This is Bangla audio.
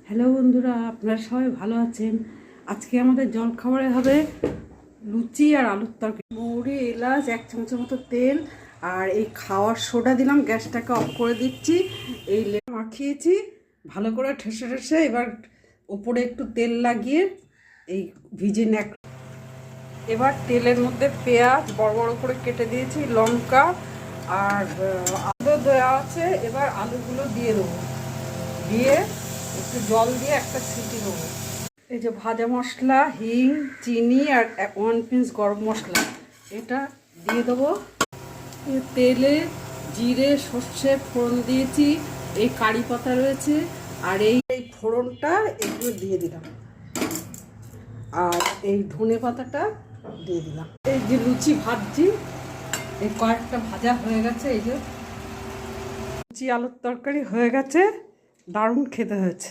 হ্যালো বন্ধুরা, আপনারা সবাই ভালো আছেন। আজকে আমাদের জলখাবারে হবে লুচি আর আলুর তরকারি। মৌরি, এলাচ, 1 চামচের মতো তেল আর এই খাওয়ার সোডা দিলাম। গ্যাসটাকে অফ করে দিচ্ছি। এই মাখিয়েছি ভালো করে ঠেসে ঠেসে। এবার ওপরে একটু তেল লাগিয়ে এই ভিজে ন্যাক। এবার তেলের মধ্যে পেঁয়াজ বড় বড় করে কেটে দিয়েছি, লঙ্কা আর আলু দেওয়া আছে। এবার আলুগুলো দিয়ে দেবো, দিয়ে একটু জল দিয়ে একটা সিটি দেবো। এই যে ভাজা মশলা, হিং, চিনি আর 1 পিস গরম মশলা, এটা দিয়ে দেবো। তেলে জিরে সর্ষে ফোড়ন দিয়েছি, এই কারি পাতা রয়েছে আর এই ফোড়নটা এগুলো দিয়ে দিলাম, আর এই ধনে পাতাটা দিয়ে দিলাম। এই যে লুচি ভাজছি, এই কয়েকটা ভাজা হয়ে গেছে। এই যে লুচি আলুর তরকারি হয়ে গেছে, দারুণ খেতে হয়েছে।